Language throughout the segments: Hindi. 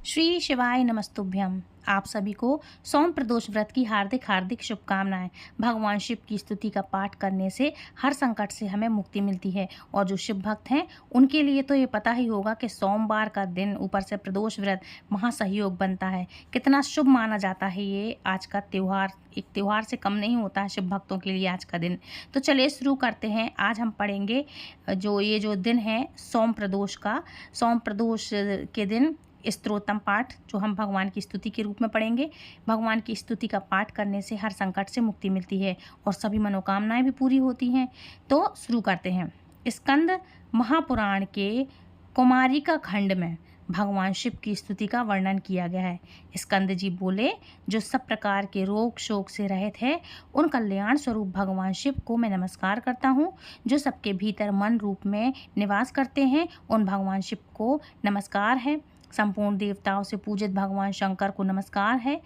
श्री शिवाय नमस्तुभ्यम। आप सभी को सोम प्रदोष व्रत की हार्दिक हार्दिक शुभकामनाएं। भगवान शिव की स्तुति का पाठ करने से हर संकट से हमें मुक्ति मिलती है और जो शिव भक्त हैं उनके लिए तो ये पता ही होगा कि सोमवार का दिन ऊपर से प्रदोष व्रत महासहयोग बनता है। कितना शुभ माना जाता है ये आज का त्यौहार, एक त्यौहार से कम नहीं होता है शिव भक्तों के लिए आज का दिन। तो चलिए शुरू करते हैं। आज हम पढ़ेंगे जो दिन है सोम प्रदोष का। सोम प्रदोष के दिन स्तोत्रम पाठ जो हम भगवान की स्तुति के रूप में पढ़ेंगे। भगवान की स्तुति का पाठ करने से हर संकट से मुक्ति मिलती है और सभी मनोकामनाएं भी पूरी होती हैं। तो शुरू करते हैं। स्कंद महापुराण के कुमारिका खंड में भगवान शिव की स्तुति का वर्णन किया गया है। स्कंद जी बोले, जो सब प्रकार के रोग शोक से रहित है उन कल्याण स्वरूप भगवान शिव को मैं नमस्कार करता हूँ। जो सबके भीतर मन रूप में निवास करते हैं उन भगवान शिव को नमस्कार है। संपूर्ण देवताओं से पूजित भगवान शंकर को नमस्कार है।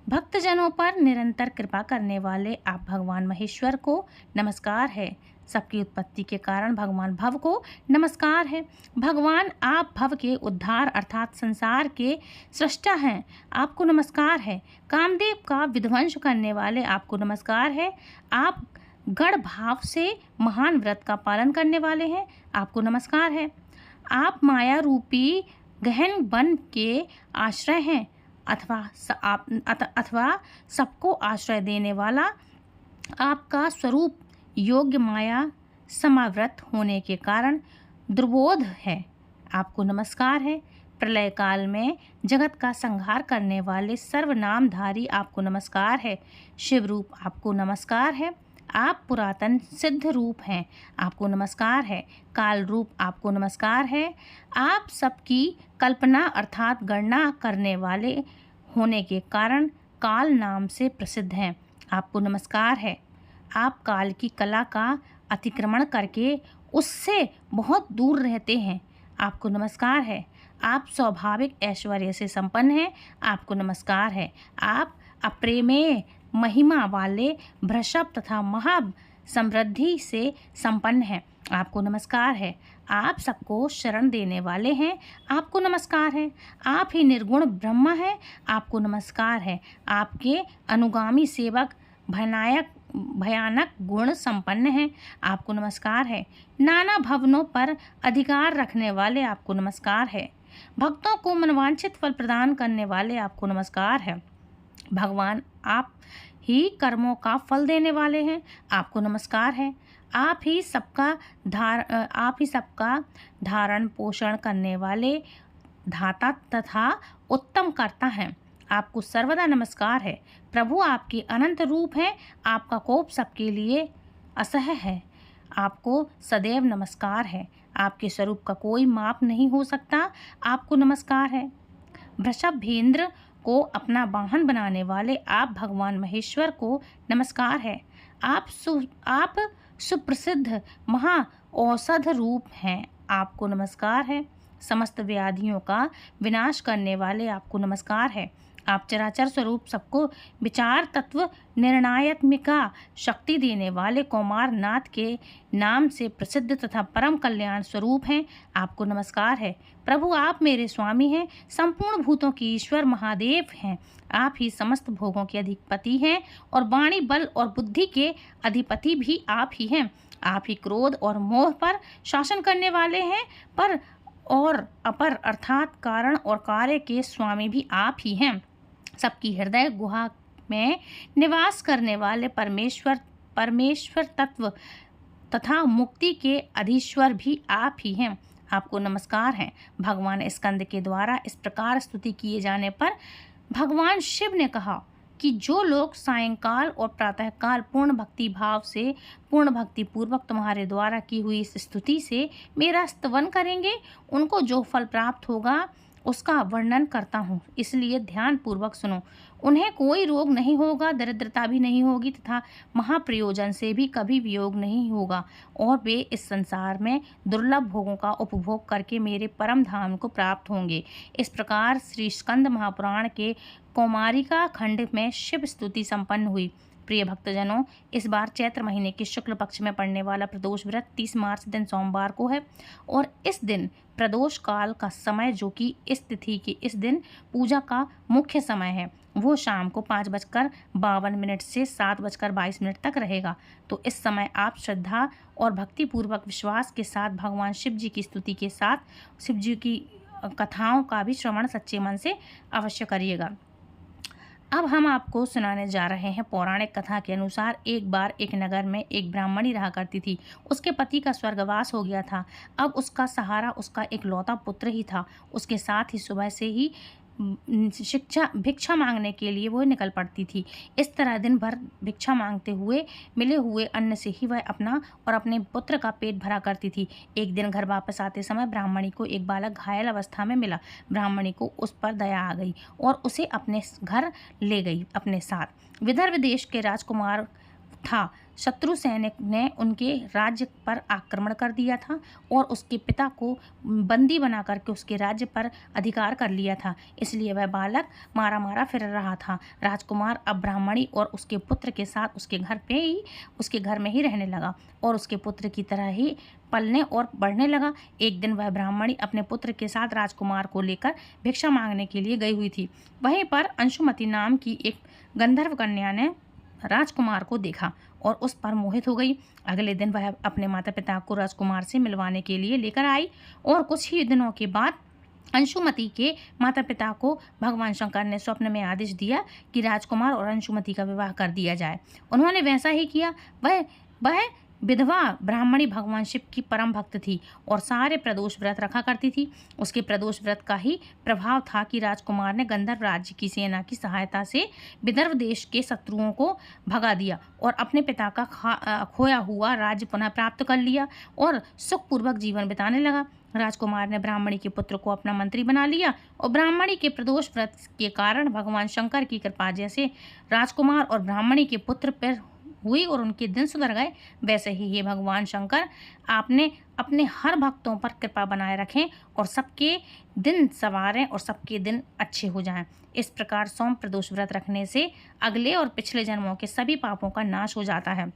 भक्तजनों पर निरंतर कृपा करने वाले आप भगवान महेश्वर को नमस्कार है। सबकी उत्पत्ति के कारण भगवान भव को नमस्कार है। भगवान आप भव के उद्धार अर्थात संसार के सृष्टा हैं, आपको नमस्कार है। कामदेव का विध्वंस करने वाले आपको नमस्कार है। आप गढ़ भाव से महान व्रत का पालन करने वाले हैं, आपको नमस्कार है। आप माया रूपी गहन वन के आश्रय हैं अथवा सबको आश्रय देने वाला आपका स्वरूप योग्य माया समावृत होने के कारण दुर्बोध है, आपको नमस्कार है। प्रलय काल में जगत का संहार करने वाले सर्वनामधारी आपको नमस्कार है। शिव रूप आपको नमस्कार है। आप पुरातन सिद्ध रूप हैं, आपको नमस्कार है। काल रूप आपको नमस्कार है। आप सबकी कल्पना अर्थात गणना करने वाले होने के कारण काल नाम से प्रसिद्ध हैं, आपको नमस्कार है। आप काल की कला का अतिक्रमण करके उससे बहुत दूर रहते हैं, आपको नमस्कार है। आप स्वाभाविक ऐश्वर्य से संपन्न हैं, आपको नमस्कार है। आप अप्रेमेय महिमा वाले वृषभ तथा महा समृद्धि से संपन्न हैं, आपको नमस्कार है। आप सबको शरण देने वाले हैं, आपको नमस्कार है। आप ही निर्गुण ब्रह्म हैं, आपको नमस्कार है। आपके अनुगामी सेवक भयानक गुण संपन्न हैं, आपको नमस्कार है। नाना भवनों पर अधिकार रखने वाले आपको नमस्कार है। भक्तों को मनवांछित फल प्रदान करने वाले आपको नमस्कार है। भगवान आप ही कर्मों का फल देने वाले हैं, आपको नमस्कार है। आप ही सबका धारण पोषण करने वाले धाता तथा उत्तम कर्ता हैं, आपको सर्वदा नमस्कार है। प्रभु आपके अनंत रूप हैं, आपका कोप सबके लिए असह्य है, आपको सदैव नमस्कार है। आपके स्वरूप का कोई माप नहीं हो सकता, आपको नमस्कार है। वृषभेंद्र को अपना वाहन बनाने वाले आप भगवान महेश्वर को नमस्कार है। आप सुप्रसिद्ध महा औषध रूप हैं, आपको नमस्कार है। समस्त व्याधियों का विनाश करने वाले आपको नमस्कार है। आप चराचर स्वरूप सबको विचार तत्व निर्णायत्मिका शक्ति देने वाले कुमार नाथ के नाम से प्रसिद्ध तथा परम कल्याण स्वरूप हैं, आपको नमस्कार है। प्रभु आप मेरे स्वामी हैं, संपूर्ण भूतों के ईश्वर महादेव हैं। आप ही समस्त भोगों के अधिपति हैं और वाणी बल और बुद्धि के अधिपति भी आप ही हैं। आप ही क्रोध और मोह पर शासन करने वाले हैं, पर और अपर अर्थात कारण और कार्य के स्वामी भी आप ही हैं। सबकी हृदय गुहा में निवास करने वाले परमेश्वर तत्व तथा मुक्ति के अधीश्वर भी आप ही हैं, आपको नमस्कार है। भगवान स्कंद के द्वारा इस प्रकार स्तुति किए जाने पर भगवान शिव ने कहा कि जो लोग सायंकाल और प्रातःकाल पूर्ण भक्ति भाव से पूर्ण भक्ति पूर्वक तुम्हारे द्वारा की हुई इस स्तुति से मेरा स्तवन करेंगे उनको जो फल प्राप्त होगा उसका वर्णन करता हूँ, इसलिए ध्यान पूर्वक सुनो। उन्हें कोई रोग नहीं होगा, दरिद्रता भी नहीं होगी तथा महाप्रयोजन से भी कभी वियोग नहीं होगा और वे इस संसार में दुर्लभ भोगों का उपभोग करके मेरे परम धाम को प्राप्त होंगे। इस प्रकार श्री स्कंद महापुराण के कौमारिका खंड में शिव स्तुति संपन्न हुई। प्रिय भक्तजनों, इस बार चैत्र महीने के शुक्ल पक्ष में पड़ने वाला प्रदोष व्रत 30 मार्च दिन सोमवार को है और इस दिन प्रदोष काल का समय, जो कि इस तिथि के इस दिन पूजा का मुख्य समय है, वो शाम को 5:52 से 7:22 तक रहेगा। तो इस समय आप श्रद्धा और भक्तिपूर्वक विश्वास के साथ भगवान शिव जी की स्तुति के साथ शिव जी की कथाओं का भी श्रवण सच्चे मन से अवश्य करिएगा। अब हम आपको सुनाने जा रहे हैं पौराणिक कथा के अनुसार, एक बार एक नगर में एक ब्राह्मणी रहा करती थी। उसके पति का स्वर्गवास हो गया था। अब उसका सहारा उसका एक लौता पुत्र ही था। उसके साथ ही सुबह से ही भिक्षा मांगने के लिए वो निकल पड़ती थी। इस तरह दिन भर भिक्षा मांगते हुए मिले हुए अन्न से ही वह अपना और अपने पुत्र का पेट भरा करती थी। एक दिन घर वापस आते समय ब्राह्मणी को एक बालक घायल अवस्था में मिला। ब्राह्मणी को उस पर दया आ गई और उसे अपने घर ले गई अपने साथ। विदर्भ देश के राजकुमार था। शत्रु सैनिक ने उनके राज्य पर आक्रमण कर दिया था और उसके पिता को बंदी बना करके उसके राज्य पर अधिकार कर लिया था। इसलिए वह बालक मारा मारा फिर रहा था। राजकुमार अब ब्राह्मणी और उसके पुत्र के साथ उसके घर में ही रहने लगा और उसके पुत्र की तरह ही पलने और बढ़ने लगा। एक दिन वह ब्राह्मणी अपने पुत्र के साथ राजकुमार को लेकर भिक्षा मांगने के लिए गई हुई थी। वहीं पर अंशुमति नाम की एक गंधर्व कन्या ने राजकुमार को देखा और उस पर मोहित हो गई। अगले दिन वह अपने माता पिता को राजकुमार से मिलवाने के लिए लेकर आई और कुछ ही दिनों के बाद अंशुमति के माता पिता को भगवान शंकर ने स्वप्न में आदेश दिया कि राजकुमार और अंशुमति का विवाह कर दिया जाए। उन्होंने वैसा ही किया। वह विधवा ब्राह्मणी भगवान शिव की परम भक्त थी और सारे प्रदोष व्रत रखा करती थी। उसके प्रदोष व्रत का ही प्रभाव था कि राजकुमार ने गंधर्व राज्य की सेना की सहायता से विदर्भ देश के शत्रुओं को भगा दिया और अपने पिता का खोया हुआ राज्य पुनः प्राप्त कर लिया और सुखपूर्वक जीवन बिताने लगा। राजकुमार ने ब्राह्मणी के पुत्र को अपना मंत्री बना लिया और ब्राह्मणी के प्रदोष व्रत के कारण भगवान शंकर की कृपा जैसे राजकुमार और ब्राह्मणी के पुत्र पर हुई और उनके दिन सुधर गए, वैसे ही हे भगवान शंकर, आपने अपने हर भक्तों पर कृपा बनाए रखें और सबके दिन संवारें और सबके दिन अच्छे हो जाएं। इस प्रकार सोम प्रदोष व्रत रखने से अगले और पिछले जन्मों के सभी पापों का नाश हो जाता है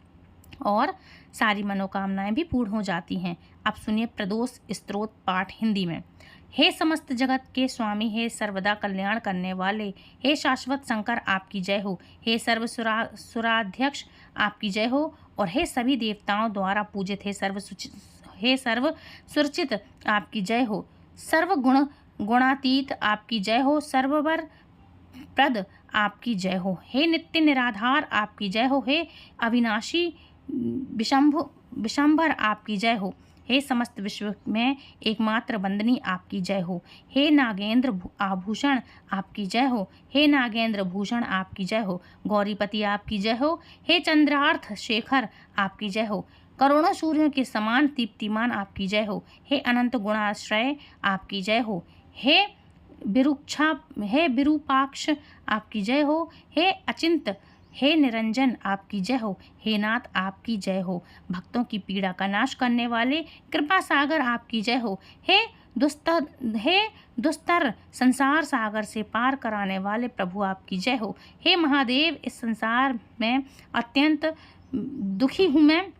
और सारी मनोकामनाएं भी पूर्ण हो जाती हैं। अब सुनिए प्रदोष स्तोत्र पाठ हिंदी में। हे समस्त जगत के स्वामी, हे सर्वदा कल्याण करने वाले, हे शाश्वत शंकर, आपकी जय हो। हे सर्व सुराध्यक्ष, आपकी जय हो। और हे सभी देवताओं द्वारा पूजित, हे सर्व सुरचित, आपकी जय हो। सर्व गुणातीत, आपकी जय हो। सर्ववर प्रद, आपकी जय हो। हे नित्य निराधार, आपकी जय हो। हे अविनाशी विशंभर, आपकी जय हो। हे समस्त विश्व में एकमात्र वंदनी, आपकी जय हो। हे नागेंद्र आभूषण, आपकी जय हो। हे नागेंद्र भूषण, आपकी जय हो। गौरीपति, आपकी जय हो। हे चंद्रार्थ शेखर, आपकी जय हो। करोड़ों सूर्यों के समान दीप्तिमान, आपकी जय हो। हे अनंत गुणाश्रय, आपकी जय हो। हे विरूपाक्ष, आपकी जय हो। हे अचिंत, हे निरंजन, आपकी जय हो। हे नाथ, आपकी जय हो। भक्तों की पीड़ा का नाश करने वाले कृपा सागर, आपकी जय हो। हे दुस्तर संसार सागर से पार कराने वाले प्रभु, आपकी जय हो। हे महादेव, इस संसार में अत्यंत दुखी हूँ मैं,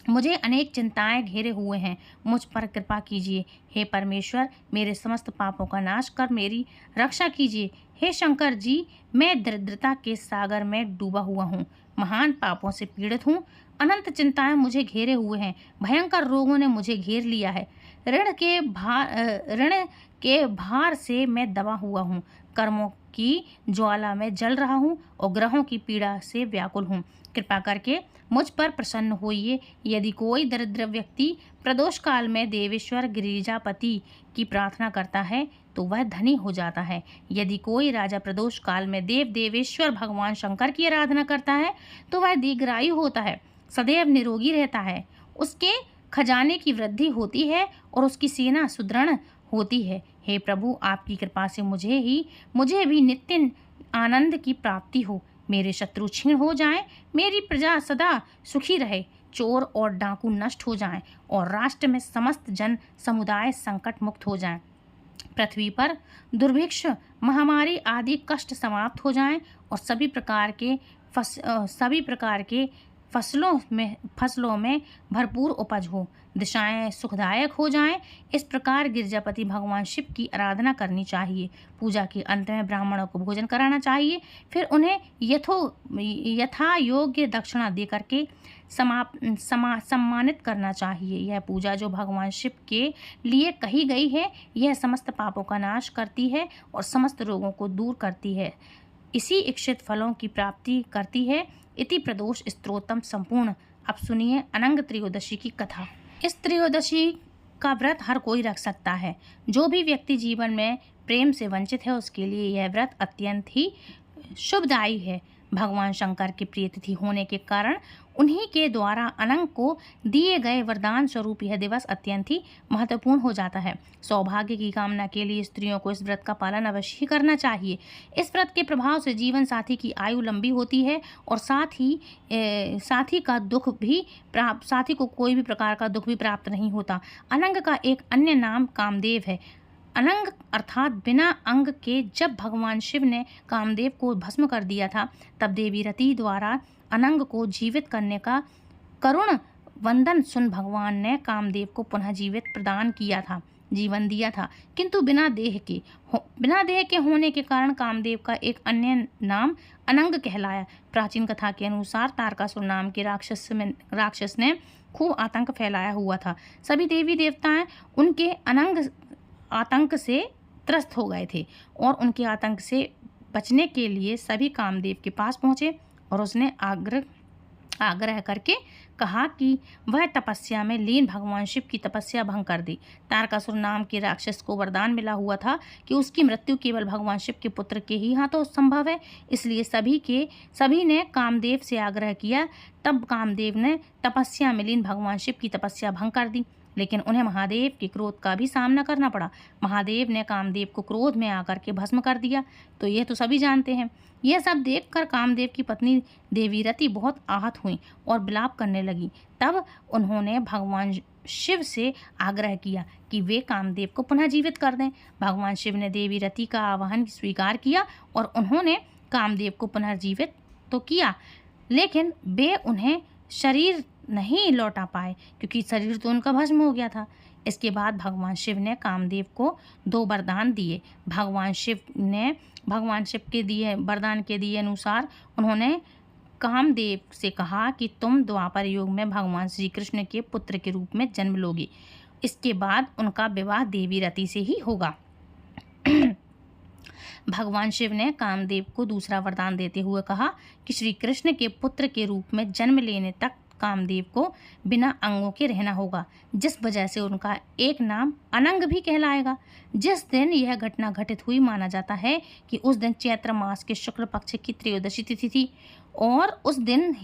मुझे अनेक चिंताएं घेरे हुए हैं, मुझ पर कृपा कीजिए। हे परमेश्वर, मेरे समस्त पापों का नाश कर मेरी रक्षा कीजिए। हे शंकर जी, मैं दरिद्रता के सागर में डूबा हुआ हूँ, महान पापों से पीड़ित हूँ, अनंत चिंताएं मुझे घेरे हुए हैं, भयंकर रोगों ने मुझे घेर लिया है, ऋण के भार से मैं दबा हुआ हूँ, कर्मों की ज्वाला में जल रहा हूँ और ग्रहों की पीड़ा से व्याकुल हूँ। कृपा करके मुझ पर प्रसन्न होइए। यदि कोई दरिद्र व्यक्ति प्रदोष काल में देवेश्वर गिरिजापति की प्रार्थना करता है तो वह धनी हो जाता है। यदि कोई राजा प्रदोष काल में देवेश्वर भगवान शंकर की आराधना करता है तो वह दीर्घायु होता है, सदैव निरोगी रहता है, उसके खजाने की वृद्धि होती है और उसकी सेना सुदृढ़ होती है। हे प्रभु, आपकी कृपा से मुझे भी नित्य आनंद की प्राप्ति हो, मेरे शत्रु क्षीण हो जाएं, मेरी प्रजा सदा सुखी रहे, चोर और डाकू नष्ट हो जाएं और राष्ट्र में समस्त जन समुदाय संकट मुक्त हो जाएं। पृथ्वी पर दुर्भिक्ष, महामारी आदि कष्ट समाप्त हो जाएं और सभी प्रकार के सभी प्रकार के फसलों में भरपूर उपज हो, दिशाएं सुखदायक हो जाएं। इस प्रकार गिरजापति भगवान शिव की आराधना करनी चाहिए। पूजा के अंत में ब्राह्मणों को भोजन कराना चाहिए, फिर उन्हें यथा योग्य दक्षिणा दे करके सम्मानित करना चाहिए। यह पूजा जो भगवान शिव के लिए कही गई है, यह समस्त पापों का नाश करती है और समस्त रोगों को दूर करती है, इसी इच्छित फलों की प्राप्ति करती है। इति प्रदोष स्तोत्रम संपूर्ण। अब सुनिए अनंग त्रयोदशी की कथा। इस त्रयोदशी का व्रत हर कोई रख सकता है। जो भी व्यक्ति जीवन में प्रेम से वंचित है, उसके लिए यह व्रत अत्यंत ही शुभदायी है। भगवान शंकर की प्रिय तिथि होने के कारण उन्हीं के द्वारा अनंग को दिए गए वरदान स्वरूप यह दिवस अत्यंत ही महत्वपूर्ण हो जाता है। सौभाग्य की कामना के लिए स्त्रियों को इस व्रत का पालन अवश्य ही करना चाहिए। इस व्रत के प्रभाव से जीवन साथी की आयु लंबी होती है और साथी को कोई भी प्रकार का दुख भी प्राप्त नहीं होता। अनंग का एक अन्य नाम कामदेव है। अनंग अर्थात बिना अंग के। जब भगवान शिव ने कामदेव को भस्म कर दिया था, तब देवी रति द्वारा अनंग को जीवित करने का करुण वंदन सुन भगवान ने कामदेव को पुनः जीवन दिया था, किंतु बिना देह के होने के कारण कामदेव का एक अन्य नाम अनंग कहलाया। प्राचीन कथा के अनुसार तारकासुर नाम के राक्षस ने खूब आतंक फैलाया हुआ था। सभी देवी देवताएं उनके आतंक से त्रस्त हो गए थे और उनके आतंक से बचने के लिए सभी कामदेव के पास पहुंचे और उसने आग्रह करके कहा कि वह तपस्या में लीन भगवान शिव की तपस्या भंग कर दे। तारकासुर नाम के राक्षस को वरदान मिला हुआ था कि उसकी मृत्यु केवल भगवान शिव के पुत्र के ही हाथों संभव है, इसलिए सभी ने कामदेव से आग्रह किया। तब कामदेव ने तपस्या में लीन भगवान शिव की तपस्या भंग कर दी, लेकिन उन्हें महादेव के क्रोध का भी सामना करना पड़ा। महादेव ने कामदेव को क्रोध में आकर के भस्म कर दिया। तो यह तो सभी जानते हैं। यह सब देखकर कामदेव की पत्नी देवी रति बहुत आहत हुई और विलाप करने लगी। तब उन्होंने भगवान शिव से आग्रह किया कि वे कामदेव को पुनः जीवित कर दें। भगवान शिव ने देवी रति का आह्वान स्वीकार किया और उन्होंने कामदेव को पुनर्जीवित तो किया, लेकिन वे उन्हें शरीर नहीं लौटा पाए, क्योंकि शरीर तो उनका भस्म हो गया था। इसके बाद भगवान शिव ने कामदेव को 2 वरदान दिए। भगवान शिव के दिए वरदान के दिए अनुसार उन्होंने कामदेव से कहा कि तुम द्वापर युग में भगवान श्री कृष्ण के पुत्र के रूप में जन्म लोगे। इसके बाद उनका विवाह देवी रति से ही होगा। भगवान शिव ने कामदेव को दूसरा वरदान देते हुए कहा कि श्री कृष्ण के पुत्र के रूप में जन्म लेने तक कामदेव को बिना अंगों के रहना होगा, जिस वजह से उनका एक नाम अनंग भी कहलाएगा। जिस दिन यह घटना घटित हुई, माना जाता है कि उस दिन चैत्र मास के शुक्ल पक्ष की त्रयोदशी तिथि थी और उस दिन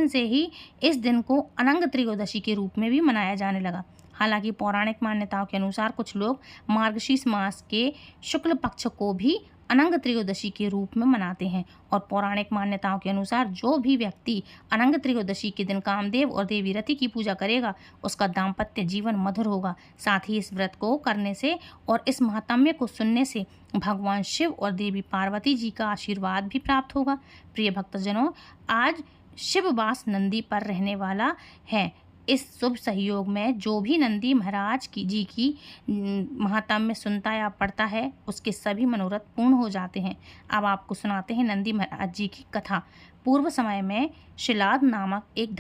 से ही इस दिन को अनंग त्रयोदशी के रूप में भी मनाया जाने लगा। हालांकि पौराणिक मान्यताओं के अनुसार कुछ लोग मार्गशीर्ष मास के शुक्ल पक्ष को भी अनंग त्रयोदशी के रूप में मनाते हैं और पौराणिक मान्यताओं के अनुसार जो भी व्यक्ति अनंग त्रयोदशी के दिन कामदेव और देवी रति की पूजा करेगा, उसका दाम्पत्य जीवन मधुर होगा। साथ ही इस व्रत को करने से और इस महात्म्य को सुनने से भगवान शिव और देवी पार्वती जी का आशीर्वाद भी प्राप्त होगा। प्रिय भक्तजनों, आज शिववास नंदी पर रहने वाला है। इस शुभ सहयोग में जो भी नंदी महाराज जी की महात्म्य सुनता या पढ़ता है, उसके सभी मनोरथ पूर्ण हो जाते हैं। अब आपको सुनाते हैं नंदी महाराज जी की कथा। पूर्व समय में शिलाद नामक एक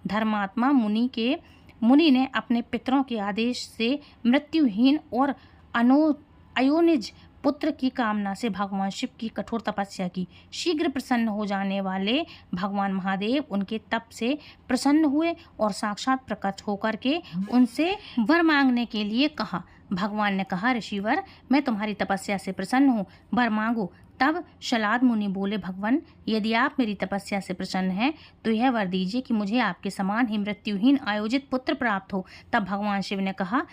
धर्मात्मा मुनि ने अपने पितरों के आदेश से मृत्युहीन और अयोनिज पुत्र की कामना से भगवान शिव की कठोर तपस्या की। शीघ्र प्रसन्न हो जाने वाले भगवान महादेव उनके तप से प्रसन्न हुए और साक्षात प्रकट होकर के उनसे वर मांगने के लिए कहा। भगवान ने कहा, ऋषिवर, मैं तुम्हारी तपस्या से प्रसन्न हूँ, वर मांगो। तब शलाद मुनि बोले, भगवान, यदि आप मेरी तपस्या से प्रसन्न हैं तो यह वर दीजिए कि मुझे आपके समान ही मृत्युहीन आयोजित पुत्र प्राप्त हो। तब भगवान शिव ने कहा,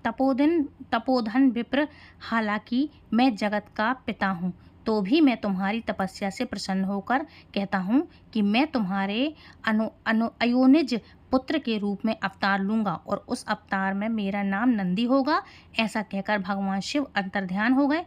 तपोधन विप्र, हालांकि मैं जगत का पिता हूँ, तो भी मैं तुम्हारी तपस्या से प्रसन्न होकर कहता हूँ कि मैं तुम्हारे अयोनिज पुत्र के रूप में अवतार लूँगा और उस अवतार में मेरा नाम नंदी होगा। ऐसा कहकर भगवान शिव अंतर्ध्यान हो गए।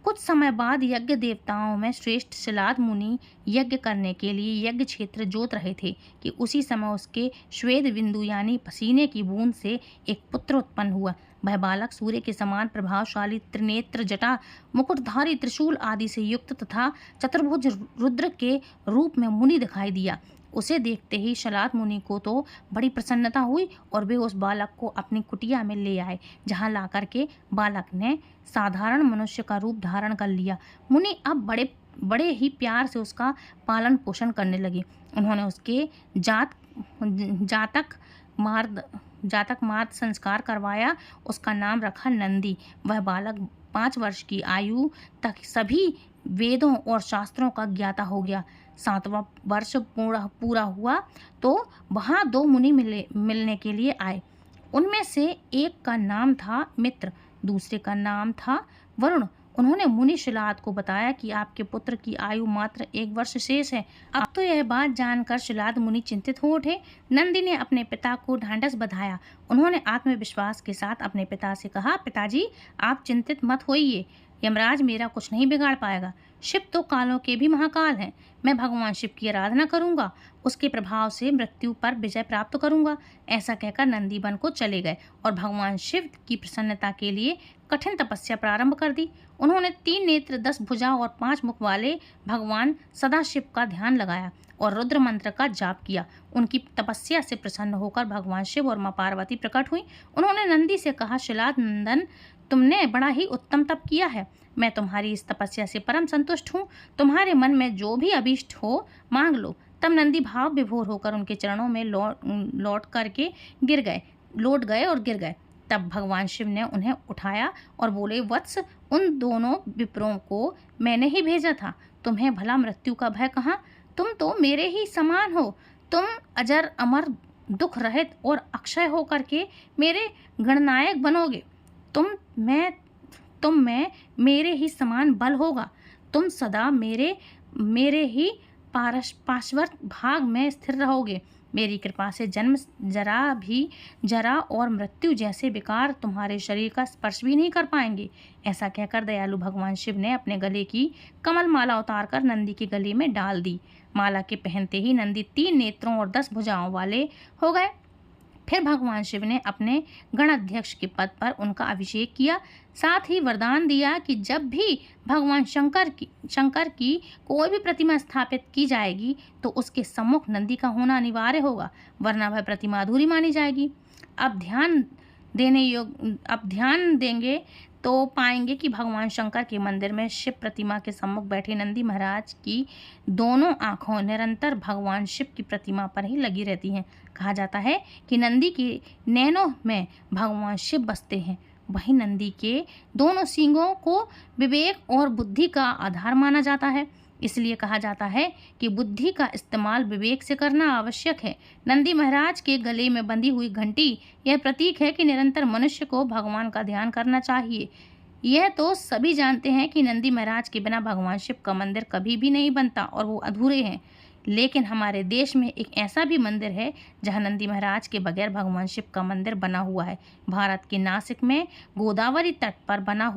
कुछ समय बाद यज्ञ देवताओं में श्रेष्ठ शिलाद मुनि यज्ञ करने के लिए यज्ञ क्षेत्र जोत रहे थे कि उसी समय उसके श्वेत बिंदु यानी पसीने की बूंद से एक पुत्र उत्पन्न हुआ। वह बालक सूर्य के समान प्रभावशाली, त्रिनेत्र, जटा, मुकुटधारी, त्रिशूल आदि से युक्त तथा चतुर्भुज रुद्र के रूप में मुनि दिखाई दिया। उसे देखते ही शलाद मुनि को तो बड़ी प्रसन्नता हुई और वे उस बालक को अपनी कुटिया में ले आए, जहाँ ला करके बालक ने साधारण मनुष्य का रूप धारण कर लिया। मुनि अब बड़े बड़े ही प्यार से उसका पालन पोषण करने लगे। उन्होंने उसके जातक मार्द संस्कार करवाया। उसका नाम रखा नंदी। वह बालक 5 वर्ष की आयु तक सभी वेदों और शास्त्रों का ज्ञाता हो गया। 7वां वर्ष पूरा हुआ तो वहाँ 2 मुनि मिलने के लिए आए। उनमें से एक का नाम था मित्र, दूसरे का नाम था वरुण। उन्होंने मुनि शिलाद को बताया कि आपके पुत्र की आयु मात्र 1 वर्ष शेष है। अब तो यह बात जानकर शिलाद मुनि चिंतित हो उठे। नंदी ने अपने पिता को ढांढस बंधाया। उन्होंने आत्मविश्वास के साथ अपने पिता से कहा, पिताजी आप चिंतित मत होइए, यमराज मेरा कुछ नहीं बिगाड़ पाएगा। शिव तो कालों के भी महाकाल हैं। मैं भगवान शिव की आराधना करूंगा, उसके प्रभाव से मृत्यु पर विजय प्राप्त करूंगा। ऐसा कहकर नंदी वन को चले गए और भगवान शिव की प्रसन्नता के लिए कठिन तपस्या प्रारंभ कर दी। उन्होंने 3 नेत्र, 10 भुजा और 5 मुख वाले भगवान सदाशिव का ध्यान लगाया और रुद्र मंत्र का जाप किया। उनकी तपस्या से प्रसन्न होकर भगवान शिव और माँ पार्वती प्रकट हुई। उन्होंने नंदी से कहा, शिलाद नंदन, तुमने बड़ा ही उत्तम तप किया है। मैं तुम्हारी इस तपस्या से परम संतुष्ट हूँ। तुम्हारे मन में जो भी अभीष्ट हो मांग लो। तब नंदी भाव विभोर होकर उनके चरणों में लौट गए और गिर गए। तब भगवान शिव ने उन्हें उठाया और बोले, वत्स, उन दोनों विप्रों को मैंने ही भेजा था। तुम्हें भला मृत्यु का भय कहाँ? तुम तो मेरे ही समान हो। तुम अजर अमर, दुख रहित और अक्षय होकर के मेरे गणनायक बनोगे। तुम में मेरे ही समान बल होगा। तुम सदा मेरे ही पार्श्ववर्त भाग में स्थिर रहोगे। मेरी कृपा से जन्म, जरा और मृत्यु जैसे विकार तुम्हारे शरीर का स्पर्श भी नहीं कर पाएंगे। ऐसा कहकर दयालु भगवान शिव ने अपने गले की कमल माला उतारकर नंदी के गले में डाल दी। माला के पहनते ही नंदी 3 नेत्रों और 10 भुजाओं वाले हो गए। फिर भगवान शिव ने अपने गणाध्यक्ष के पद पर उनका अभिषेक किया। साथ ही वरदान दिया कि जब भी भगवान शंकर की कोई भी प्रतिमा स्थापित की जाएगी तो उसके सम्मुख नंदी का होना अनिवार्य होगा, वरना वह प्रतिमा अधूरी मानी जाएगी। अब ध्यान देंगे तो पाएंगे कि भगवान शंकर के मंदिर में शिव प्रतिमा के सम्मुख बैठे नंदी महाराज की दोनों आंखों निरंतर भगवान शिव की प्रतिमा पर ही लगी रहती हैं। कहा जाता है कि नंदी के नैनों में भगवान शिव बसते हैं। वहीं नंदी के दोनों सींगों को विवेक और बुद्धि का आधार माना जाता है। इसलिए कहा जाता है कि बुद्धि का इस्तेमाल विवेक से करना आवश्यक है। नंदी महाराज के गले में बंधी हुई घंटी यह प्रतीक है कि निरंतर मनुष्य को भगवान का ध्यान करना चाहिए। यह तो सभी जानते हैं कि नंदी महाराज के बिना भगवान शिव का मंदिर कभी भी नहीं बनता और वो अधूरे हैं। लेकिन हमारे देश में एक ऐसा भी मंदिर है जहां नंदी महाराज के बगैर भगवान शिव का मंदिर बना हुआ है। भारत के नासिक में गोदावरी तट पर बना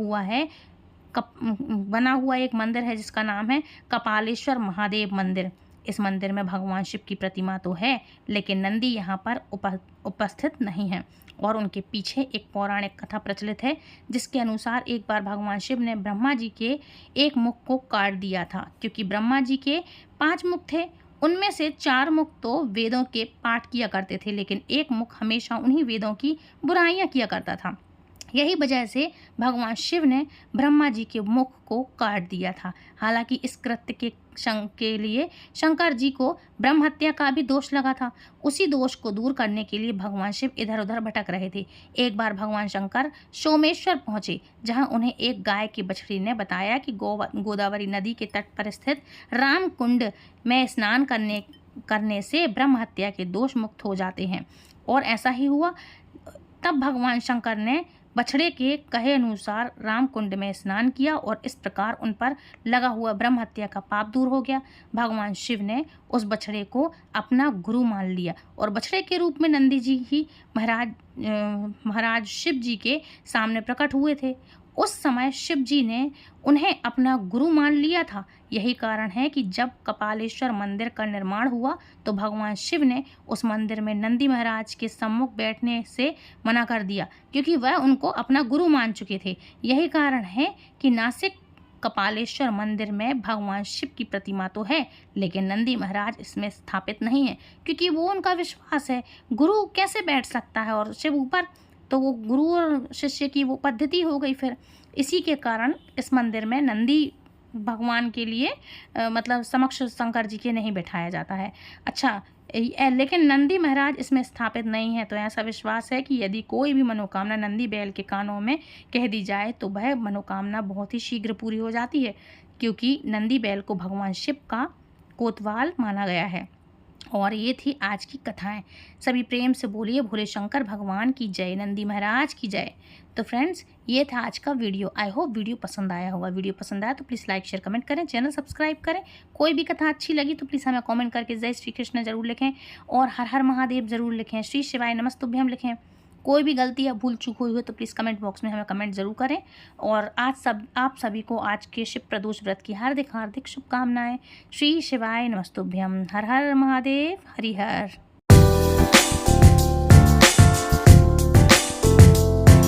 हुआ एक मंदिर है जिसका नाम है कपालेश्वर महादेव मंदिर। इस मंदिर में भगवान शिव की प्रतिमा तो है, लेकिन नंदी यहाँ पर उपस्थित नहीं है। और उनके पीछे एक पौराणिक कथा प्रचलित है, जिसके अनुसार एक बार भगवान शिव ने ब्रह्मा जी के एक मुख को काट दिया था। क्योंकि ब्रह्मा जी के 5 मुख थे, उनमें से 4 मुख तो वेदों के पाठ किया करते थे, लेकिन एक मुख हमेशा उन्हीं वेदों की बुराइयां किया करता था। यही वजह से भगवान शिव ने ब्रह्मा जी के मुख को काट दिया था। हालांकि इस कृत्य के लिए शंकर जी को ब्रह्म हत्या का भी दोष लगा था। उसी दोष को दूर करने के लिए भगवान शिव इधर उधर भटक रहे थे। एक बार भगवान शंकर सोमेश्वर पहुंचे, जहां उन्हें एक गाय की बछड़ी ने बताया कि गोदावरी नदी के तट पर स्थित राम कुंड में स्नान करने से ब्रह्म हत्या के दोष मुक्त हो जाते हैं। और ऐसा ही हुआ। तब भगवान शंकर ने बछड़े के कहे अनुसार राम कुंड में स्नान किया और इस प्रकार उन पर लगा हुआ ब्रह्म हत्या का पाप दूर हो गया। भगवान शिव ने उस बछड़े को अपना गुरु मान लिया और बछड़े के रूप में नंदी जी ही महाराज शिव जी के सामने प्रकट हुए थे उस समय शिव जी ने उन्हें अपना गुरु मान लिया था। यही कारण है कि जब कपालेश्वर मंदिर का निर्माण हुआ तो भगवान शिव ने उस मंदिर में नंदी महाराज के सम्मुख बैठने से मना कर दिया, क्योंकि वह उनको अपना गुरु मान चुके थे। यही कारण है कि नासिक कपालेश्वर मंदिर में भगवान शिव की प्रतिमा तो है, लेकिन नंदी महाराज इसमें स्थापित नहीं है, क्योंकि वो उनका विश्वास है। गुरु कैसे बैठ सकता है और शिव ऊपर, तो वो गुरु और शिष्य की वो पद्धति हो गई। फिर इसी के कारण इस मंदिर में नंदी भगवान के लिए मतलब समक्ष शंकर जी के नहीं बैठाया जाता है। अच्छा, लेकिन नंदी महाराज इसमें स्थापित नहीं है, तो ऐसा विश्वास है कि यदि कोई भी मनोकामना नंदी बैल के कानों में कह दी जाए तो वह मनोकामना बहुत ही शीघ्र पूरी हो जाती है, क्योंकि नंदी बैल को भगवान शिव का कोतवाल माना गया है। और ये थी आज की कथाएं। सभी प्रेम से बोलिए भोले शंकर भगवान की जय, नंदी महाराज की जय। तो फ्रेंड्स, ये था आज का वीडियो। आई होप वीडियो पसंद आया होगा। वीडियो पसंद आया तो प्लीज़ लाइक शेयर कमेंट करें, चैनल सब्सक्राइब करें। कोई भी कथा अच्छी लगी तो प्लीज़ हमें कमेंट करके जय श्री कृष्ण जरूर लिखें और हर हर महादेव जरूर लिखें, श्री शिवाय नमस्तुभ्यम लिखें। कोई भी गलती या भूल चूक हुई हो तो प्लीज़ कमेंट बॉक्स में हमें कमेंट ज़रूर करें। और आप सभी को आज के शिव प्रदोष व्रत की हार्दिक हार्दिक शुभकामनाएं। श्री शिवाय नमस्तुभ्यम। हर हर महादेव, हरिहर।